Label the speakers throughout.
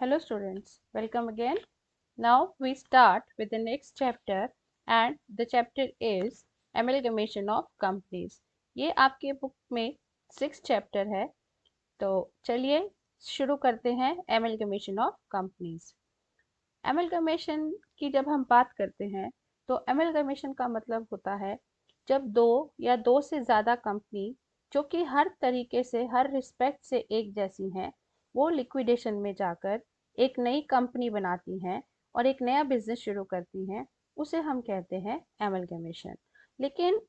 Speaker 1: Hello students, welcome again. Now we start with the next chapter and the chapter is amalgamation of companies. ये आपके book में 6th chapter है, तो चलिए शुरू करते हैं amalgamation of companies. amalgamation की जब हम बात करते हैं तो amalgamation का मतलब होता है जब दो या दो से ज़्यादा कंपनी जो कि हर तरीके से हर रिस्पेक्ट से एक जैसी हैं वो लिक्विडेशन में जाकर एक नई कंपनी बनाती हैं और एक नया बिजनेस शुरू करती हैं, उसे हम कहते हैं एमलगमेशन। लेकिन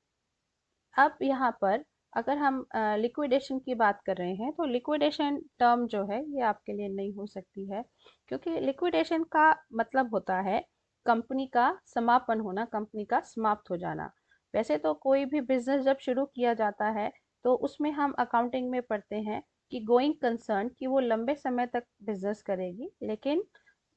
Speaker 1: अब यहाँ पर अगर हम लिक्विडेशन की बात कर रहे हैं तो लिक्विडेशन टर्म जो है ये आपके लिए नहीं हो सकती है, क्योंकि लिक्विडेशन का मतलब होता है कंपनी का समापन होना, कंपनी का समाप्त हो जाना। वैसे तो कोई भी बिजनेस जब शुरू किया जाता है तो उसमें हम अकाउंटिंग में पढ़ते हैं कि गोइंग कंसर्न कि वो लंबे समय तक बिजनेस करेगी, लेकिन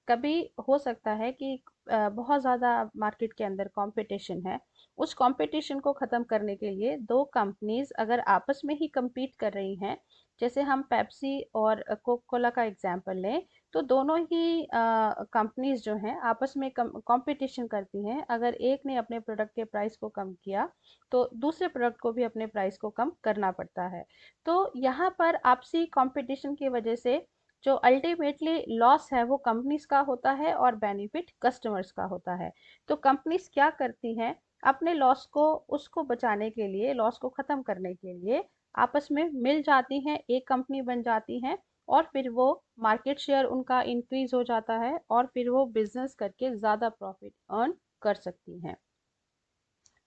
Speaker 1: कभी हो सकता है कि बहुत ज़्यादा मार्केट के अंदर कंपटीशन है। उस कंपटीशन को ख़त्म करने के लिए दो कंपनीज अगर आपस में ही compete कर रही हैं, जैसे हम पेप्सी और कोका कोला का एग्जांपल लें, तो दोनों ही कंपनीज जो हैं आपस में कंपटीशन करती हैं। अगर एक ने अपने प्रोडक्ट के प्राइस को कम किया तो दूसरे प्रोडक्ट को भी अपने प्राइस को कम करना पड़ता है। तो यहाँ पर आपसी कंपटीशन की वजह से जो अल्टीमेटली लॉस है वो कंपनीज का होता है और बेनिफिट कस्टमर्स का होता है। तो कंपनीज क्या करती हैं, अपने लॉस को उसको बचाने के लिए, लॉस को ख़त्म करने के लिए आपस में मिल जाती हैं, एक कंपनी बन जाती हैं और फिर वो मार्केट शेयर उनका इंक्रीज हो जाता है और फिर वो बिजनेस करके ज़्यादा प्रॉफिट अर्न कर सकती हैं।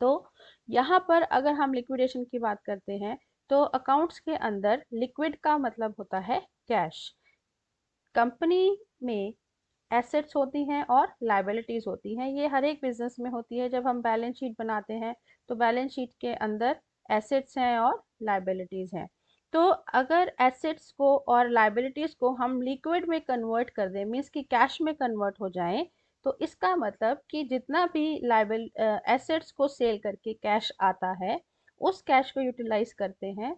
Speaker 1: तो यहाँ पर अगर हम लिक्विडेशन की बात करते हैं तो अकाउंट्स के अंदर लिक्विड का मतलब होता है कैश। कंपनी में एसेट्स होती हैं और लाइबिलिटीज़ होती हैं, ये हर एक बिजनेस में होती है। जब हम बैलेंस शीट बनाते हैं तो बैलेंस शीट के अंदर एसेट्स हैं और लाइबिलिटीज़ हैं। तो अगर एसेट्स को और लाइबिलिटीज़ को हम लिक्विड में कन्वर्ट कर दें, मीन्स कि कैश में कन्वर्ट हो जाएं, तो इसका मतलब कि जितना भी एसेट्स को सेल करके कैश आता है उस कैश को यूटिलाइज करते हैं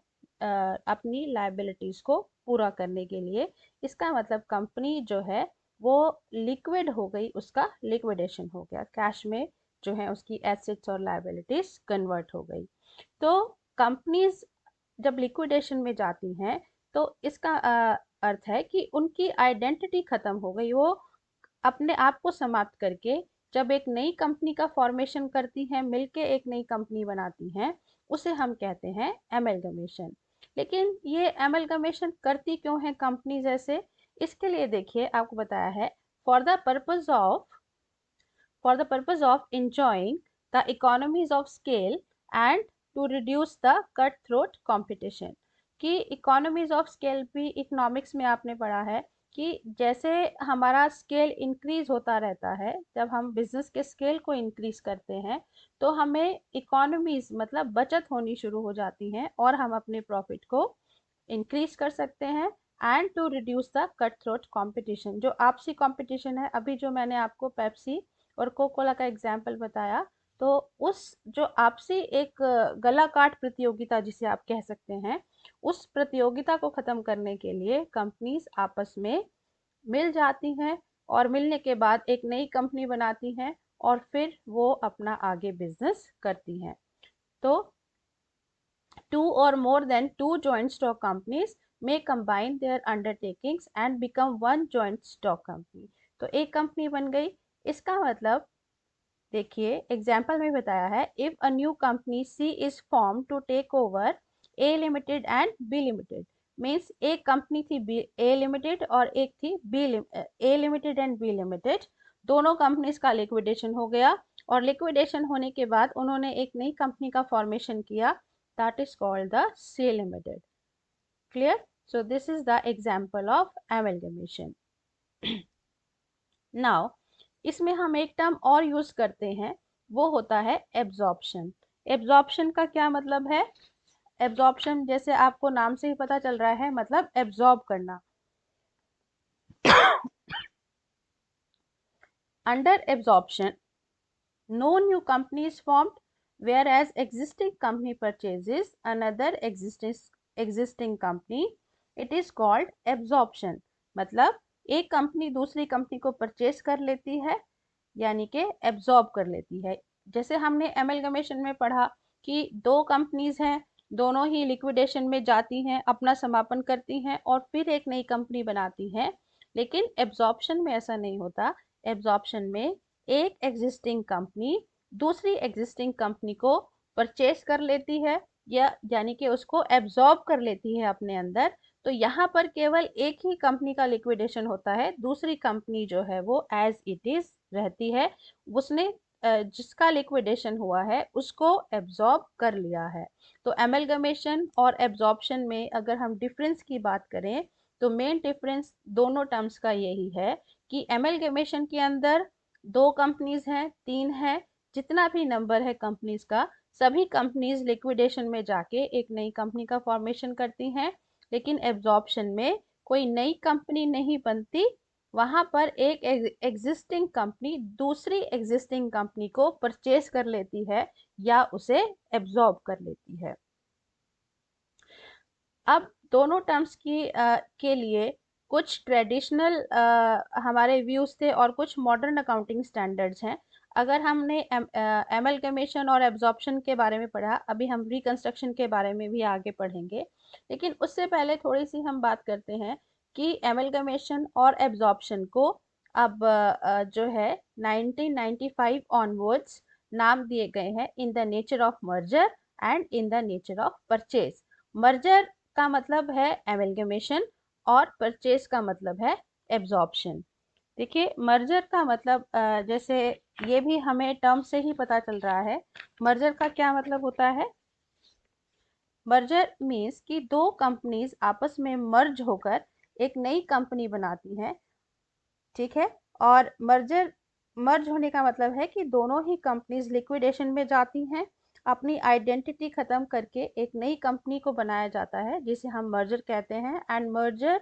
Speaker 1: अपनी लाइबिलिटीज़ को पूरा करने के लिए। इसका मतलब कंपनी जो है वो लिक्विड हो गई, उसका लिक्विडेशन हो गया, कैश में जो है उसकी एसेट्स और लायबिलिटीज कन्वर्ट हो गई। तो कंपनीज जब लिक्विडेशन में जाती हैं तो इसका अर्थ है कि उनकी आइडेंटिटी खत्म हो गई, वो अपने आप को समाप्त करके जब एक नई कंपनी का फॉर्मेशन करती हैं, मिलके एक नई कंपनी बनाती हैं, उसे हम कहते हैं एमलगमेशन। लेकिन ये एमलगमेशन करती क्यों है कंपनी जैसे, इसके लिए देखिए आपको बताया है for the purpose of for the purpose of enjoying the economies of scale and to reduce the cutthroat competition। कि economies of scale भी इकोनॉमिक्स में आपने पढ़ा है कि जैसे हमारा स्केल इंक्रीज होता रहता है, जब हम बिजनेस के स्केल को इंक्रीज करते हैं तो हमें इकोनॉमीज मतलब बचत होनी शुरू हो जाती हैं और हम अपने प्रॉफिट को इंक्रीज कर सकते हैं। And to reduce the cut throat competition, जो आपसी कॉम्पिटिशन है, अभी जो मैंने आपको पेप्सी और कोका कोला का एग्जाम्पल बताया, तो उस जो आपसी एक गला काट प्रतियोगिता जिसे आप कह सकते हैं, उस प्रतियोगिता को ख़त्म करने के लिए कंपनीज आपस में मिल जाती हैं और मिलने के बाद एक नई कंपनी बनाती हैं और फिर वो अपना आगे बिजनेस करती हैं। तो two or more than two joint stock companies may combine their undertakings and become one joint stock company। तो एक कंपनी बन गई, इसका मतलब देखिए एग्जाम्पल में बताया है, if a new company C is form to take over A limited and B limited, means एक कंपनी थी बी ए लिमिटेड और एक थी B A limited and B limited, दोनों कंपनीज का लिक्विडेशन हो गया और लिक्विडेशन होने के बाद उन्होंने एक नई कंपनी का फॉर्मेशन किया, that is called the C limited। Clear? So this is the example of amalgamation। Now इसमें हम एक टर्म और यूज करते हैं, वो होता है एब्जॉर्प्शन। एब्जॉर्प्शन का क्या मतलब है? एब्जॉर्प्शन जैसे आपको नाम से ही पता चल रहा है, मतलब एब्जॉर्ब करना। Under absorption no new company is formed, whereas existing company purchases another existing company, it is called absorption। मतलब एक कंपनी दूसरी कंपनी को परचेस कर लेती है यानी कि एब्जॉर्ब कर लेती है। जैसे हमने एमलगमेशन में पढ़ा कि दो कंपनीज हैं, दोनों ही लिक्विडेशन में जाती हैं, अपना समापन करती हैं और फिर एक नई कंपनी बनाती हैं। लेकिन एब्जॉर्प्शन में ऐसा नहीं होता। एब्जॉर्प्शन में एक एग्जिस्टिंग कंपनी दूसरी एग्जिस्टिंग कंपनी को परचेस कर लेती है या यानी कि उसको एब्जॉर्ब कर लेती है अपने अंदर। तो यहाँ पर केवल एक ही कंपनी का लिक्विडेशन होता है, दूसरी कंपनी जो है वो एज इट इज रहती है। उसने जिसका लिक्विडेशन हुआ है उसको एब्जॉर्ब कर लिया है। तो एमलगमेशन और एब्जॉर्प्शन में अगर हम डिफरेंस की बात करें तो मेन डिफरेंस दोनों टर्म्स का यही है कि एमलगमेशन के अंदर दो कंपनीज हैं, तीन हैं, जितना भी नंबर है कंपनीज का, सभी कंपनीज लिक्विडेशन में जाके एक नई कंपनी का फॉर्मेशन करती हैं। लेकिन एब्जॉर्प्शन में कोई नई कंपनी नहीं बनती, वहां पर एक एग्जिस्टिंग कंपनी दूसरी एग्जिस्टिंग कंपनी को परचेस कर लेती है या उसे एब्जॉर्ब कर लेती है। अब दोनों टर्म्स के लिए कुछ ट्रेडिशनल हमारे व्यूज थे और कुछ मॉडर्न अकाउंटिंग स्टैंडर्ड्स हैं। अगर हमने एमलगमेशन और एब्जॉर्प्शन के बारे में पढ़ा, अभी हम रिकंस्ट्रक्शन के बारे में भी आगे पढ़ेंगे। लेकिन उससे पहले थोड़ी सी हम बात करते हैं कि एमलगमेशन और एब्जॉर्प्शन को अब जो है 1995 ऑनवर्ड्स नाम दिए गए हैं in the nature of merger and in the nature of purchase. Merger का मतलब है एमलगमेशन और परचेज का मतलब है एब्जॉर्प्शन। देखिए मर्जर का मतलब जैसे ये भी हमें टर्म से ही पता चल रहा है। मर्जर का क्या मतलब होता है? मर्जर मीन्स कि दो कंपनीज आपस में मर्ज होकर एक नई कंपनी बनाती हैं, ठीक है। और मर्ज होने का मतलब है कि दोनों ही कंपनीज लिक्विडेशन में जाती हैं, अपनी आइडेंटिटी खत्म करके एक नई कंपनी को बनाया जाता है जिसे हम मर्जर कहते हैं। एंड मर्जर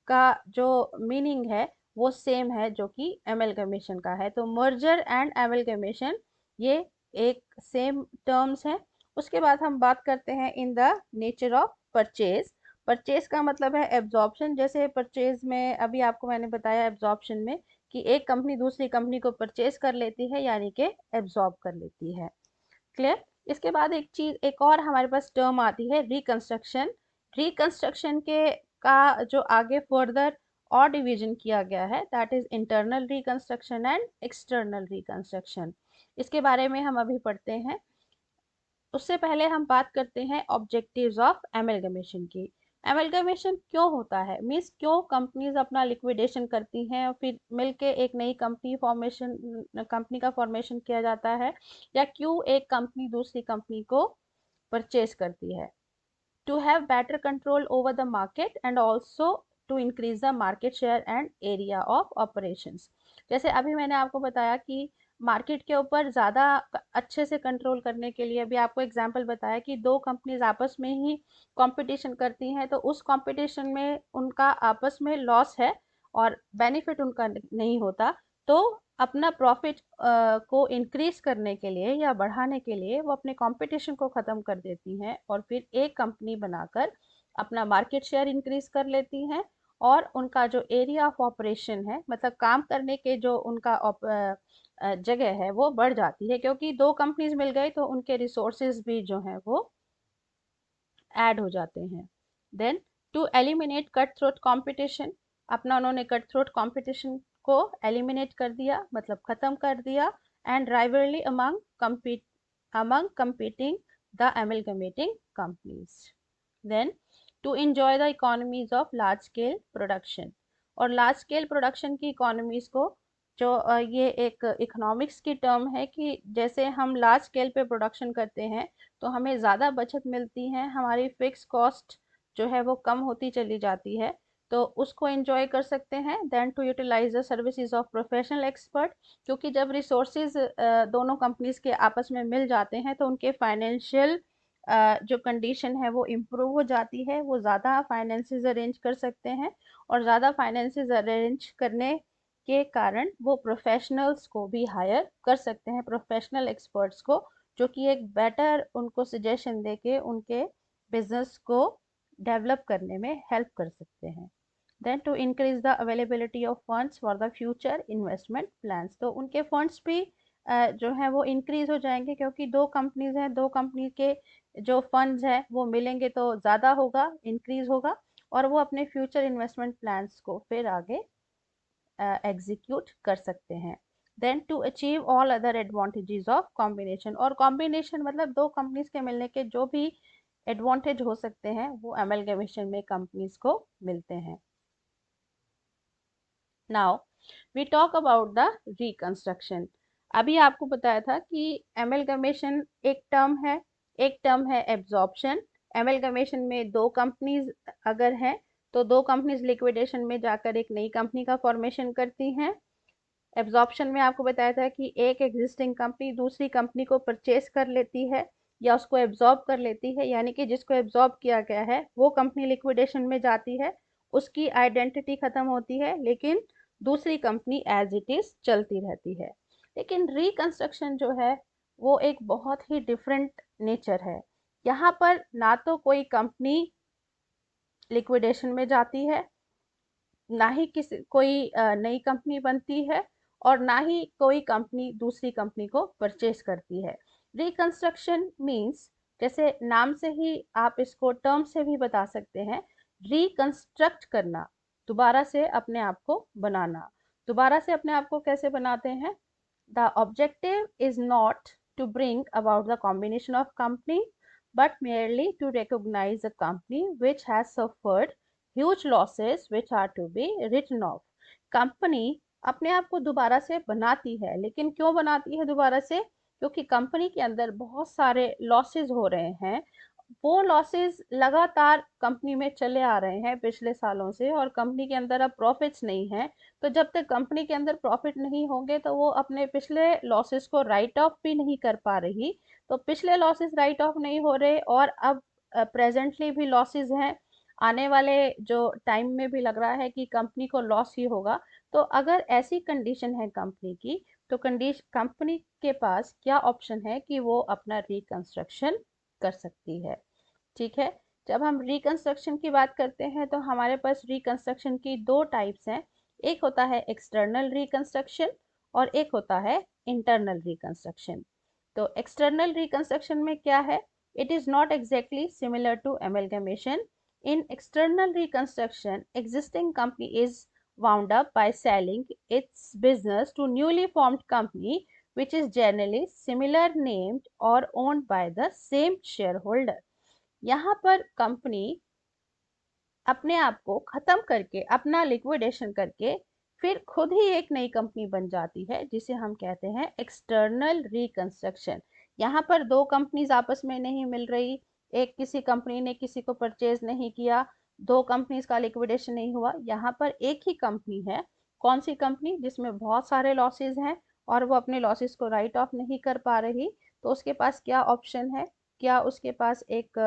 Speaker 1: का जो मीनिंग है वो सेम है जो कि एमलगमेशन का है। तो मर्जर एंड एमलगमेशन ये एक सेम टर्म्स हैं। उसके बाद हम बात करते हैं in the nature of purchase. Purchase का मतलब है एब्जॉर्प्शन। जैसे परचेज में अभी आपको मैंने बताया एब्जॉर्प्शन में कि एक कंपनी दूसरी कंपनी को परचेज कर लेती है यानी कि एब्जॉर्ब कर लेती है। क्लियर? इसके बाद एक और हमारे पास टर्म आती है रिकंस्ट्रक्शन। रिकंस्ट्रक्शन के का जो आगे फर्दर और डिवीजन किया गया है that is internal reconstruction and external reconstruction. इसके बारे में हम अभी पढ़ते हैं। उससे पहले हम बात करते हैं ऑब्जेक्टिव्स ऑफ एमलगमेशन की। एमलगमेशन क्यों होता है, मीन्स क्यों कंपनीज अपना लिक्विडेशन करती हैं और फिर मिलके एक नई कंपनी का फॉर्मेशन किया जाता है, या क्यों एक कंपनी दूसरी कंपनी को परचेज करती है? To have better control over the market and also to increase the market share and area of operations. जैसे अभी मैंने आपको बताया कि मार्केट के ऊपर ज़्यादा अच्छे से कंट्रोल करने के लिए, अभी आपको एग्जांपल बताया कि दो कंपनीज आपस में ही कंपटीशन करती हैं, तो उस कंपटीशन में उनका आपस में लॉस है और बेनिफिट उनका नहीं होता। तो अपना प्रॉफिट को इंक्रीज करने के लिए या बढ़ाने के लिए वो अपने कंपटीशन को ख़त्म कर देती हैं और फिर एक कंपनी बनाकर अपना मार्केट शेयर इंक्रीज कर लेती हैं और उनका जो एरिया ऑफ ऑपरेशन है, मतलब काम करने के जो उनका जगह है वो बढ़ जाती है, क्योंकि दो कंपनीज मिल गई तो उनके रिसोर्सेज भी जो हैं वो ऐड हो जाते हैं। Then to eliminate cut throat competition, अपना उन्होंने कट थ्रोट कंपटीशन को एलिमिनेट कर दिया, मतलब खत्म कर दिया। And rivalry among competing the amalgamating companies. Then to enjoy the economies of large scale production, और लार्ज स्केल प्रोडक्शन की इकोनॉमीज को जो ये एक इकोनॉमिक्स की टर्म है कि जैसे हम लार्ज स्केल पे प्रोडक्शन करते हैं तो हमें ज़्यादा बचत मिलती है, हमारी फिक्स कॉस्ट जो है वो कम होती चली जाती है, तो उसको एंजॉय कर सकते हैं। Then to utilise the services of professional expert, क्योंकि जब रिसोर्सेज दोनों कंपनीज के आपस में मिल जाते हैं तो उनके फाइनेंशियल जो कंडीशन है वो इम्प्रूव हो जाती है, वो ज़्यादा फाइनेंसेस अरेंज कर सकते हैं और ज़्यादा फाइनेंसेस अरेंज करने के कारण वो प्रोफेशनल्स को भी हायर कर सकते हैं, प्रोफेशनल एक्सपर्ट्स को, जो कि एक बेटर उनको सजेशन दे के उनके बिजनेस को डेवलप करने में हेल्प कर सकते हैं। Then to increase the availability of funds for the future investment plans, तो उनके फंड्स भी जो है वो इंक्रीज हो जाएंगे, क्योंकि दो कंपनीज हैं, दो कंपनी के जो फंड्स हैं वो मिलेंगे तो ज़्यादा होगा, इंक्रीज होगा, और वो अपने फ्यूचर इन्वेस्टमेंट प्लान्स को फिर आगे एग्जीक्यूट कर सकते हैं। Then to achieve all other advantages of combination, और कॉम्बिनेशन मतलब दो कंपनीज के मिलने के जो भी एडवांटेज हो सकते हैं वो एमलगमेशन में कंपनीज को मिलते हैं। Now we talk about the reconstruction. अभी आपको बताया था कि एमलगमेशन एक टर्म है एब्जॉर्प्शन। एमलगमेशन में दो कंपनीज अगर हैं तो दो कंपनीज लिक्विडेशन में जाकर एक नई कंपनी का फॉर्मेशन करती हैं। एब्जॉर्प्शन में आपको बताया था कि एक एग्जिस्टिंग कंपनी दूसरी कंपनी को परचेस कर लेती है या उसको एब्जॉर्ब कर लेती है, यानी कि जिसको एब्जॉर्ब किया गया है वो कंपनी लिक्विडेशन में जाती है, उसकी आइडेंटिटी खत्म होती है, लेकिन दूसरी कंपनी एज इट इज चलती रहती है। लेकिन रिकंस्ट्रक्शन जो है वो एक बहुत ही डिफरेंट नेचर है। यहाँ पर ना तो कोई कंपनी लिक्विडेशन में जाती है, ना ही किसी कोई नई कंपनी बनती है, और ना ही कोई कंपनी दूसरी कंपनी को परचेज करती है। रिकंस्ट्रक्शन मींस, जैसे नाम से ही आप इसको टर्म से भी बता सकते हैं, रिकंस्ट्रक्ट करना, दोबारा से अपने आप को बनाना। दोबारा से अपने आप को कैसे बनाते हैं? The objective is not to bring about the combination of company but merely to recognize a company which has suffered huge losses which are to be written off। Company अपने आप को दोबारा से बनाती है, लेकिन क्यों बनाती है दोबारा से? क्योंकि कंपनी के अंदर बहुत सारे लॉसेस हो रहे हैं। वो लॉसेस लगातार कंपनी में चले आ रहे हैं पिछले सालों से, और कंपनी के अंदर अब प्रॉफिट्स नहीं है। तो जब तक कंपनी के अंदर प्रॉफिट नहीं होंगे तो वो अपने पिछले लॉसेस को राइट ऑफ भी नहीं कर पा रही। तो पिछले लॉसेस राइट ऑफ नहीं हो रहे, और अब प्रेजेंटली भी लॉसेस हैं, आने वाले जो टाइम में भी लग रहा है कि कंपनी को लॉस ही होगा। तो अगर ऐसी कंडीशन है कंपनी की, तो कंपनी के पास क्या ऑप्शन है कि वो अपना रिकंस्ट्रक्शन कर सकती है। ठीक है, जब हम रिकंस्ट्रक्शन की बात करते हैं तो हमारे पास रिकंस्ट्रक्शन की दो टाइप्स हैं। एक होता है एक्सटर्नल रिकंस्ट्रक्शन और एक होता है इंटरनल रिकंस्ट्रक्शन। तो एक्सटर्नल रिकंस्ट्रक्शन में क्या है? It is not exactly similar to amalgamation. In external reconstruction existing company is wound up by selling its business to newly formed company which is generally similar named or owned by the same shareholder। यहाँ पर company अपने आप को खत्म करके, अपना liquidation करके फिर खुद ही एक नई कंपनी बन जाती है, जिसे हम कहते हैं एक्सटर्नल रिकंस्ट्रक्शन। यहाँ पर दो कंपनीज आपस में नहीं मिल रही, एक किसी कंपनी ने किसी को परचेज नहीं किया, दो कंपनीज का लिक्विडेशन नहीं हुआ। यहाँ पर एक ही कंपनी है। कौन सी कंपनी? जिसमें बहुत सारे लॉसेज हैं और वो अपने लॉसेस को राइट ऑफ नहीं कर पा रही। तो उसके पास क्या ऑप्शन है? क्या उसके पास एक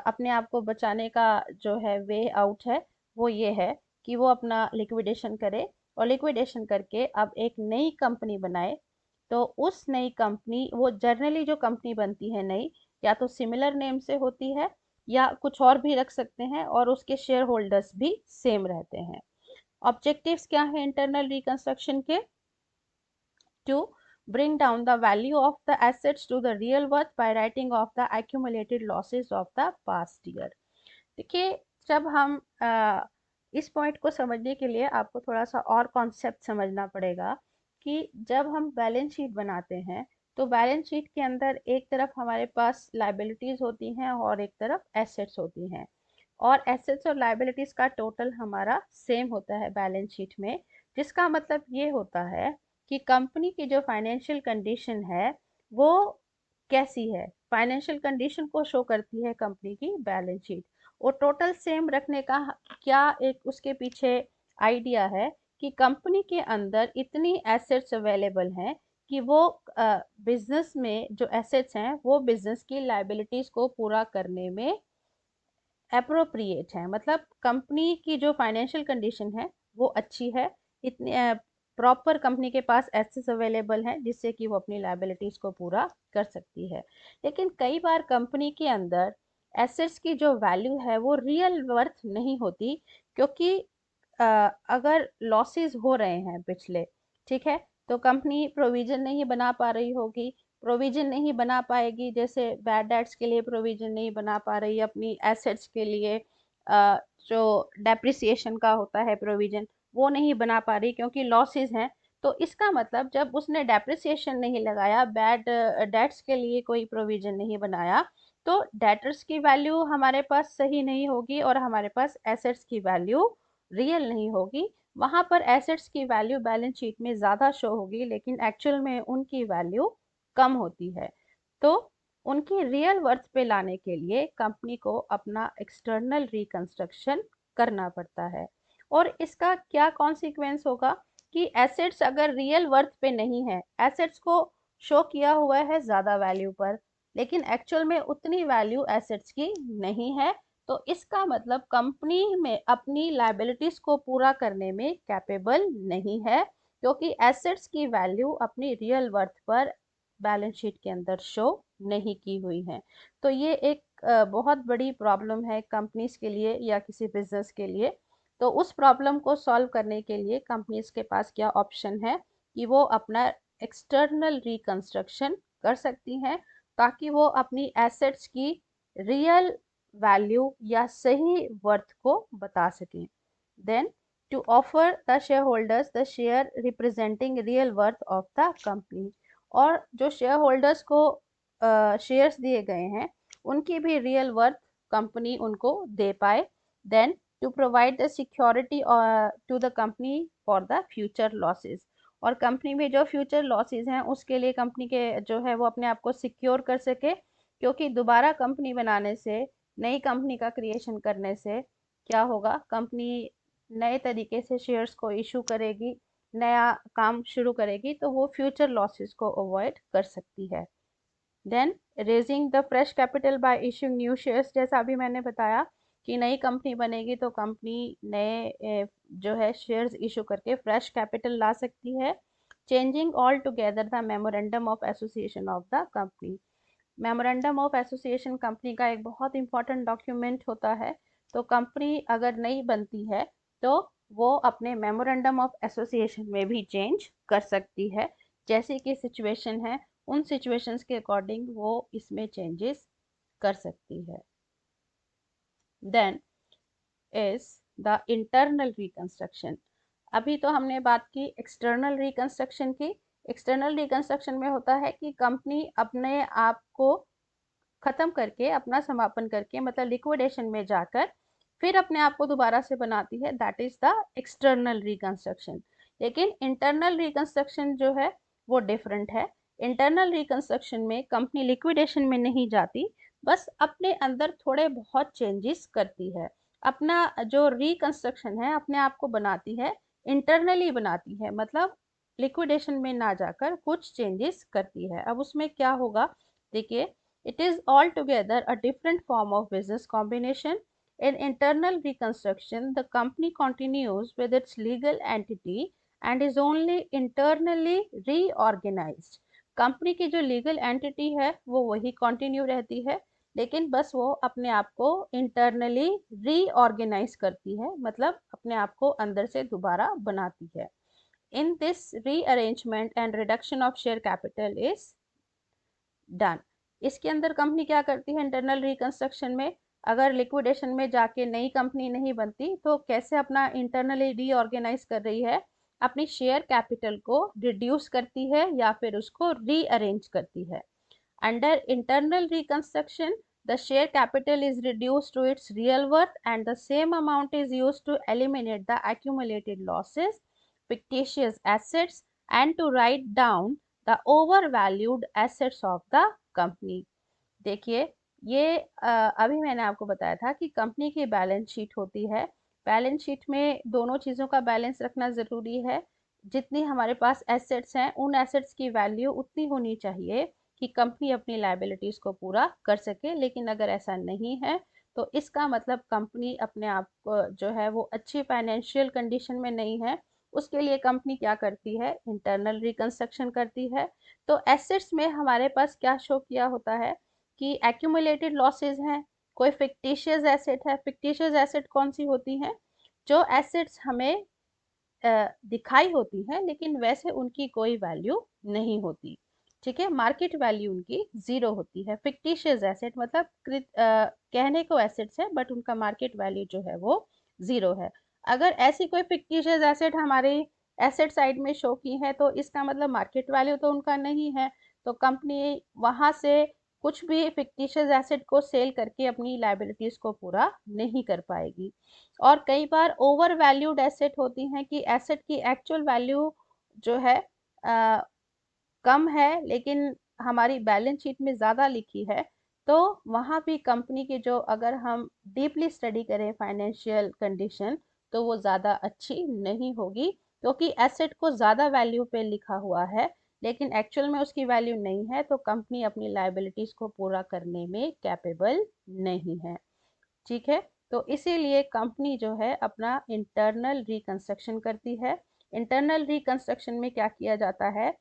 Speaker 1: अपने आप को बचाने का जो है वे आउट है, वो ये है कि वो अपना लिक्विडेशन करे, और लिक्विडेशन करके अब एक नई कंपनी बनाए। तो उस नई कंपनी, वो जनरली जो कंपनी बनती है नई, या तो सिमिलर नेम से होती है या कुछ और भी रख सकते हैं, और उसके शेयर होल्डर्स भी सेम रहते हैं। ऑब्जेक्टिव्स क्या है इंटरनल रिकंस्ट्रक्शन के? To bring down the value of the assets to the real worth by writing off the accumulated losses of the past year। देखिए, जब हम इस पॉइंट को समझने के लिए आपको थोड़ा सा और कॉन्सेप्ट समझना पड़ेगा कि जब हम बैलेंस शीट बनाते हैं तो बैलेंस शीट के अंदर एक तरफ हमारे पास लाइबिलिटीज होती हैं और एक तरफ एसेट्स होती हैं, और एसेट्स और लाइबिलिटीज का टोटल हमारा सेम होता है बैलेंस शीट में। जिसका मतलब ये होता है कि कंपनी की जो फाइनेंशियल कंडीशन है वो कैसी है, फाइनेंशियल कंडीशन को शो करती है कंपनी की बैलेंस शीट। वो टोटल सेम रखने का क्या एक उसके पीछे आइडिया है कि कंपनी के अंदर इतनी एसेट्स अवेलेबल हैं कि वो बिजनेस में जो एसेट्स हैं वो बिजनेस की लाइबिलिटीज को पूरा करने में अप्रोप्रिएट है। मतलब कंपनी की जो फाइनेंशियल कंडीशन है वो अच्छी है, इतनी प्रॉपर कंपनी के पास एसेट्स अवेलेबल हैं जिससे कि वो अपनी लायबिलिटीज को पूरा कर सकती है। लेकिन कई बार कंपनी के अंदर एसेट्स की जो वैल्यू है वो रियल वर्थ नहीं होती, क्योंकि अगर लॉसेस हो रहे हैं पिछले, ठीक है, तो कंपनी प्रोविजन नहीं बना पा रही होगी, प्रोविजन नहीं बना पाएगी, जैसे बैड डेट्स के लिए प्रोविजन नहीं बना पा रही, अपनी एसेट्स के लिए जो डेप्रिसिएशन का होता है प्रोविजन वो नहीं बना पा रही क्योंकि लॉसेस हैं। तो इसका मतलब जब उसने डेप्रिसिएशन नहीं लगाया, बैड डेट्स के लिए कोई प्रोविजन नहीं बनाया, तो डेटर्स की वैल्यू हमारे पास सही नहीं होगी और हमारे पास एसेट्स की वैल्यू रियल नहीं होगी। वहां पर एसेट्स की वैल्यू बैलेंस शीट में ज़्यादा शो होगी लेकिन एक्चुअल में उनकी वैल्यू कम होती है। तो उनकी रियल वर्थ पे लाने के लिए कंपनी को अपना एक्सटर्नल रिकंस्ट्रक्शन करना पड़ता है। और इसका क्या कॉन्सिक्वेंस होगा कि एसेट्स अगर रियल वर्थ पे नहीं है, एसेट्स को शो किया हुआ है ज़्यादा वैल्यू पर लेकिन एक्चुअल में उतनी वैल्यू एसेट्स की नहीं है, तो इसका मतलब कंपनी में अपनी लायबिलिटीज को पूरा करने में कैपेबल नहीं है क्योंकि एसेट्स की वैल्यू अपनी रियल वर्थ पर बैलेंस शीट के अंदर शो नहीं की हुई है। तो ये एक बहुत बड़ी प्रॉब्लम है कंपनीज के लिए या किसी बिजनेस के लिए। तो उस प्रॉब्लम को सॉल्व करने के लिए कंपनीज के पास क्या ऑप्शन है कि वो अपना एक्सटर्नल रिकंस्ट्रक्शन कर सकती हैं ताकि वो अपनी एसेट्स की रियल वैल्यू या सही वर्थ को बता सकें। Then to offer the share holders the share representing real worth of the company, और जो शेयर होल्डर्स को शेयर्स दिए गए हैं उनकी भी रियल वर्थ कंपनी उनको दे पाए। Then to provide the security to the company for the future losses, और कंपनी में जो फ्यूचर लॉसेस हैं उसके लिए कंपनी के जो है वो अपने आप को सिक्योर कर सके, क्योंकि दोबारा कंपनी बनाने से, नई कंपनी का क्रिएशन करने से क्या होगा, कंपनी नए तरीके से शेयर्स को इशू करेगी, नया काम शुरू करेगी, तो वो फ्यूचर लॉसेस को अवॉइड कर सकती है। Then raising the fresh capital by issuing new shares, जैसा अभी मैंने बताया कि नई कंपनी बनेगी तो कंपनी नए जो है शेयर्स इशू करके फ्रेश कैपिटल ला सकती है। Changing all together the memorandum of association of the company, memorandum of association company का एक बहुत इंपॉर्टेंट डॉक्यूमेंट होता है। तो कंपनी अगर नई बनती है तो वो अपने मेमोरेंडम ऑफ एसोसिएशन में भी चेंज कर सकती है, जैसे कि सिचुएशन है उन सिचुएशंस के अकॉर्डिंग वो इसमें चेंजेस कर सकती है। Then is the internal reconstruction. अभी तो हमने बात की एक्सटर्नल रिकंस्ट्रक्शन की। एक्सटर्नल रिकंस्ट्रक्शन में होता है कि कंपनी अपने आप को खत्म करके, अपना समापन करके, मतलब लिक्विडेशन में जाकर फिर अपने आप को दोबारा से बनाती है, that is the external reconstruction. लेकिन इंटरनल रिकंस्ट्रक्शन जो है वो डिफरेंट है। इंटरनल रिकंस्ट्रक्शन में कंपनी लिक्विडेशन में नहीं जाती, बस अपने अंदर थोड़े बहुत चेंजेस करती है। अपना जो रिकंस्ट्रक्शन है अपने आप को बनाती है, इंटरनली बनाती है, मतलब लिक्विडेशन में ना जाकर कुछ चेंजेस करती है। अब उसमें क्या होगा, देखिए, it is altogether a different form of business combination. In internal reconstruction, the company continues with its legal entity and is only internally reorganized. Company की जो लीगल एंटिटी है वो वही कंटिन्यू रहती है, लेकिन बस वो अपने आप को इंटरनली रीऑर्गेनाइज करती है, मतलब अपने आप को अंदर से दोबारा बनाती है। In this rearrangement and reduction of share capital is done. इसके अंदर कंपनी क्या करती है इंटरनल रिकंस्ट्रक्शन में, अगर लिक्विडेशन में जाके नई कंपनी नहीं बनती तो कैसे अपना इंटरनली रीऑर्गेनाइज कर रही है, अपनी शेयर कैपिटल को रिड्यूस करती है या फिर उसको रीअरेंज करती है। Under internal reconstruction the share capital is reduced to its real worth and the same amount is used to eliminate the accumulated losses, fictitious assets and to write down the overvalued assets of the company। देखिए, ये अभी मैंने आपको बताया था कि company की balance sheet होती है। बैलेंस शीट में दोनों चीज़ों का बैलेंस रखना ज़रूरी है। जितनी हमारे पास एसेट्स हैं उन एसेट्स की वैल्यू उतनी होनी चाहिए कि कंपनी अपनी लायबिलिटीज़ को पूरा कर सके, लेकिन अगर ऐसा नहीं है तो इसका मतलब कंपनी अपने आप को जो है वो अच्छी फाइनेंशियल कंडीशन में नहीं है। उसके लिए कंपनी क्या करती है, इंटरनल रिकंस्ट्रक्शन करती है। तो एसेट्स में हमारे पास क्या शो किया होता है कि एक्यूमुलेटेड लॉसेज हैं, कोई फिक्टिशियस एसेट है। फिक्टिशियस एसेट कौन सी होती हैं, जो एसेट्स हमें दिखाई होती हैं लेकिन वैसे उनकी कोई वैल्यू नहीं होती। ठीक है, मार्केट वैल्यू उनकी जीरो होती है। फिक्टिशियस एसेट मतलब कहने को एसेट्स है बट उनका मार्केट वैल्यू जो है वो जीरो है। अगर ऐसी कोई फिक्टिशियस एसेट हमारे एसेट साइड में शो की है तो इसका मतलब मार्केट वैल्यू तो उनका नहीं है, तो कंपनी वहां से कुछ भी फिक्टिशियस एसेट को सेल करके अपनी लायबिलिटीज को पूरा नहीं कर पाएगी। और कई बार ओवर वैल्यूड एसेट होती हैं कि एसेट की एक्चुअल वैल्यू जो है कम है लेकिन हमारी बैलेंस शीट में ज़्यादा लिखी है, तो वहाँ भी कंपनी की जो अगर हम डीपली स्टडी करें फाइनेंशियल कंडीशन तो वो ज़्यादा अच्छी नहीं होगी, क्योंकि एसेट को ज़्यादा वैल्यू पे लिखा हुआ है लेकिन एक्चुअल में उसकी वैल्यू नहीं है, तो कंपनी अपनी लायबिलिटीज़ को पूरा करने में कैपेबल नहीं है। ठीक है, तो इसीलिए कंपनी जो है अपना इंटरनल रिकंस्ट्रक्शन करती है। इंटरनल रिकंस्ट्रक्शन में क्या किया जाता है,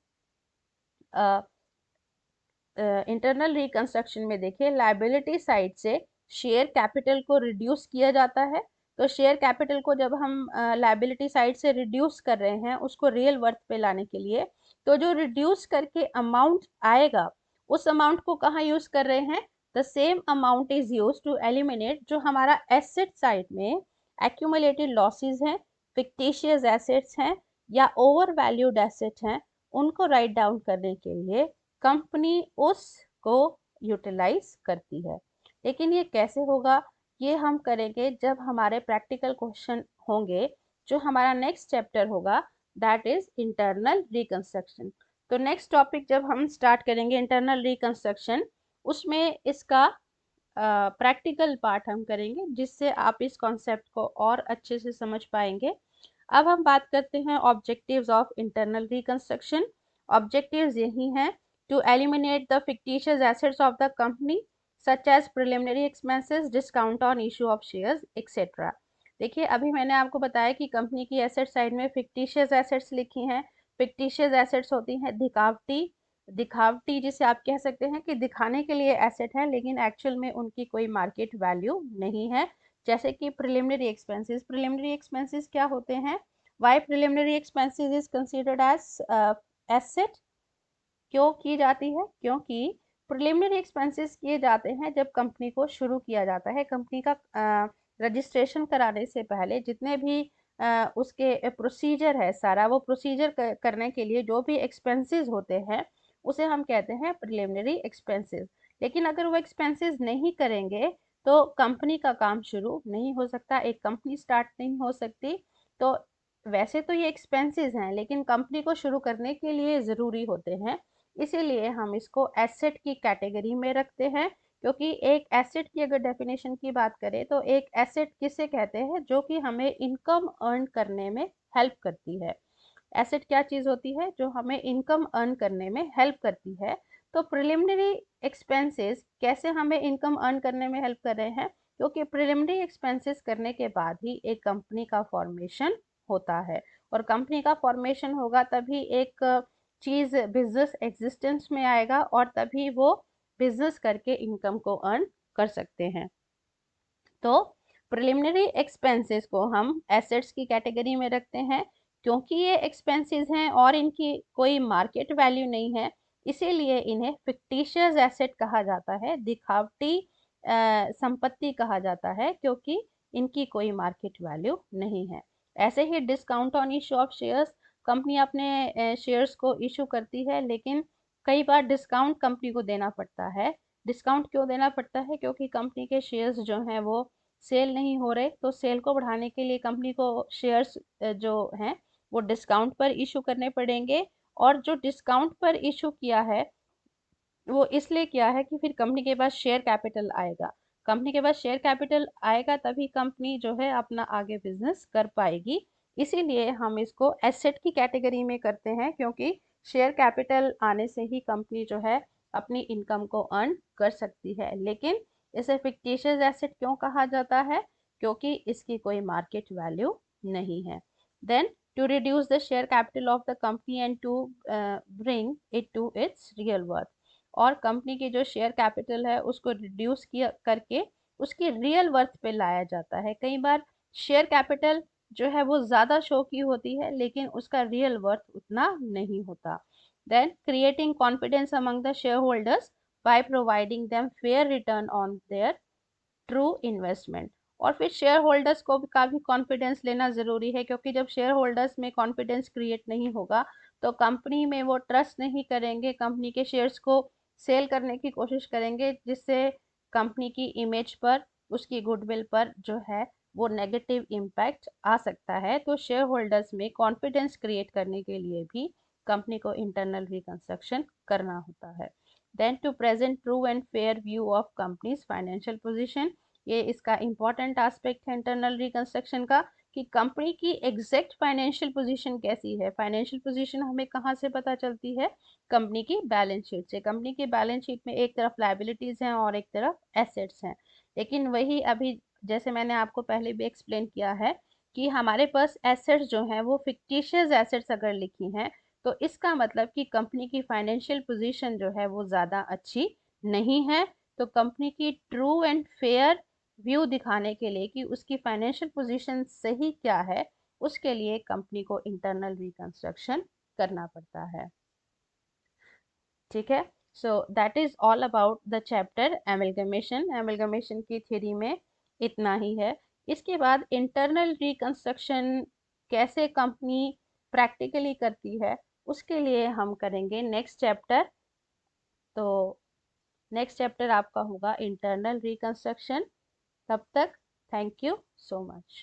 Speaker 1: इंटरनल रिकंस्ट्रक्शन में देखिए लायबिलिटी साइड से शेयर कैपिटल को रिड्यूस किया जाता है। तो शेयर कैपिटल को जब हम लायबिलिटी साइड से रिड्यूस कर रहे हैं उसको रियल वर्थ पे लाने के लिए, तो जो रिड्यूस करके अमाउंट आएगा उस अमाउंट को कहाँ यूज कर रहे हैं, the same amount is use to eliminate जो हमारा एसेट साइड में एक्यूमुलेटेड लॉसेस हैं, फिक्टिशियस एसेट्स हैं या ओवर वैल्यूड एसेट हैं, उनको राइट डाउन करने के लिए कंपनी उसको यूटिलाइज करती है। लेकिन ये कैसे होगा, ये हम करेंगे जब हमारे प्रैक्टिकल क्वेश्चन होंगे, जो हमारा नेक्स्ट चैप्टर होगा दैट इज इंटरनल रिकंस्ट्रक्शन। तो नेक्स्ट टॉपिक जब हम स्टार्ट करेंगे इंटरनल रिकंस्ट्रक्शन, उसमें इसका प्रैक्टिकल पार्ट हम करेंगे जिससे आप इस कॉन्सेप्ट को और अच्छे से समझ पाएंगे। अब हम बात करते हैं objectives of internal reconstruction. Objectives यही हैं, to eliminate the fictitious assets of the company such as preliminary expenses, discount on issue of shares, etc. देखिए अभी मैंने आपको बताया कि कंपनी की एसेट साइड में फिक्टिशियस एसेट्स लिखी हैं। फिक्टिशियस एसेट्स होती हैं दिखावटी, दिखावटी जिसे आप कह सकते हैं कि दिखाने के लिए एसेट है लेकिन एक्चुअल में उनकी कोई मार्केट वैल्यू नहीं है। जैसे कि प्रिलिमिनरी एक्सपेंसेस, प्रिलिमिनरी एक्सपेंसेस क्या होते हैं, why preliminary expenses is considered as asset, क्यों की जाती है, क्योंकि प्रिलिमिनरी एक्सपेंसेस किए जाते हैं जब कंपनी को शुरू किया जाता है। कंपनी का रजिस्ट्रेशन कराने से पहले जितने भी उसके प्रोसीजर है, सारा वो प्रोसीजर करने के लिए जो भी एक्सपेंसेस होते हैं उसे हम कहते हैं प्रिलिमिनरी एक्सपेंसेस। लेकिन अगर वो एक्सपेंसेस नहीं करेंगे तो कंपनी का काम शुरू नहीं हो सकता, एक कंपनी स्टार्ट नहीं हो सकती। तो वैसे तो ये एक्सपेंसेस हैं लेकिन कंपनी को शुरू करने के लिए ज़रूरी होते हैं, इसीलिए हम इसको एसेट की कैटेगरी में रखते हैं। क्योंकि एक एसेट की अगर डेफिनेशन की बात करें तो एक एसेट किसे कहते हैं, जो कि हमें इनकम अर्न करने में हेल्प करती है। एसेट क्या चीज़ होती है, जो हमें इनकम अर्न करने में हेल्प करती है। तो प्रिलिमिनरी एक्सपेंसेस कैसे हमें इनकम अर्न करने में हेल्प कर रहे हैं, क्योंकि प्रिलिमिनरी एक्सपेंसेस करने के बाद ही एक कंपनी का फॉर्मेशन होता है, और कंपनी का फॉर्मेशन होगा तभी एक चीज़ बिजनेस एग्जिस्टेंस में आएगा और तभी वो बिजनेस करके इनकम को अर्न कर सकते हैं। तो प्रिलिमिनरी एक्सपेंसेस को हम एसेट्स की कैटेगरी में रखते हैं, क्योंकि ये एक्सपेंसेस हैं और इनकी कोई मार्केट वैल्यू नहीं है, इसीलिए इन्हें फिक्टिशियस एसेट कहा जाता है, दिखावटी संपत्ति कहा जाता है, क्योंकि इनकी कोई मार्केट वैल्यू नहीं है। ऐसे ही discount on issue of shares, company अपने शेयर्स को इशू करती है लेकिन कई बार डिस्काउंट कंपनी को देना पड़ता है। डिस्काउंट क्यों देना पड़ता है, क्योंकि कंपनी के शेयर्स जो हैं वो सेल नहीं हो रहे, तो सेल को बढ़ाने के लिए कंपनी को शेयर्स जो हैं वो डिस्काउंट पर इशू करने पड़ेंगे। और जो डिस्काउंट पर इशू किया है वो इसलिए किया है कि फिर कंपनी के पास शेयर कैपिटल आएगा, कंपनी के पास शेयर कैपिटल आएगा तभी कंपनी जो है अपना आगे बिजनेस कर पाएगी। इसीलिए हम इसको एसेट की कैटेगरी में करते हैं, क्योंकि शेयर कैपिटल आने से ही कंपनी जो है अपनी इनकम को अर्न कर सकती है। लेकिन इसे फिक्टिशियस एसेट क्यों कहा जाता है, क्योंकि इसकी कोई मार्केट वैल्यू नहीं है। Then to reduce the share capital of the company and to bring it to its real worth, और कंपनी की जो शेयर कैपिटल है उसको रिड्यूस किया करके उसकी रियल वर्थ पे लाया जाता है। कई बार शेयर कैपिटल जो है वो ज़्यादा शो की होती है, लेकिन उसका रियल वर्थ उतना नहीं होता। Then creating confidence among the share holders by providing them fair return on their true investment. और फिर शेयर होल्डर्स को भी काफ़ी कॉन्फिडेंस लेना ज़रूरी है, क्योंकि जब शेयर होल्डर्स में कॉन्फिडेंस क्रिएट नहीं होगा तो कंपनी में वो ट्रस्ट नहीं करेंगे, कंपनी के शेयर्स को सेल करने की कोशिश करेंगे, जिससे कंपनी की इमेज पर, उसकी गुडविल पर जो है वो नेगेटिव इम्पैक्ट आ सकता है। तो शेयर होल्डर्स में कॉन्फिडेंस क्रिएट करने के लिए भी कंपनी को इंटरनल रिकंस्ट्रक्शन करना होता है। Then to present true and fair view of company's financial position, ये इसका इंपॉर्टेंट एस्पेक्ट है इंटरनल रिकंस्ट्रक्शन का, कि कंपनी की एग्जैक्ट फाइनेंशियल पोजीशन कैसी है। फाइनेंशियल पोजीशन हमें कहाँ से पता चलती है? कंपनी की बैलेंस शीट से। कंपनी की बैलेंस शीट में एक तरफ लायबिलिटीज हैं और एक तरफ एसेट्स हैं, लेकिन वही अभी जैसे मैंने आपको पहले भी एक्सप्लेन किया है कि हमारे पास एसेट्स जो हैं वो फिक्टिशियस एसेट्स अगर लिखी हैं, तो इसका मतलब कि कंपनी की फाइनेंशियल पोजीशन जो है वो ज़्यादा अच्छी नहीं है। तो कंपनी की ट्रू एंड फेयर व्यू दिखाने के लिए कि उसकी फाइनेंशियल पोजीशन सही क्या है, उसके लिए कंपनी को इंटरनल रिकंस्ट्रक्शन करना पड़ता है। ठीक है, so that is all about the chapter amalgamation. Amalgamation की थ्योरी में इतना ही है। इसके बाद इंटरनल रिकंस्ट्रक्शन कैसे कंपनी प्रैक्टिकली करती है, उसके लिए हम करेंगे नेक्स्ट चैप्टर। तो नेक्स्ट चैप्टर आपका होगा इंटरनल रिकंस्ट्रक्शन। तब तक थैंक यू सो मच।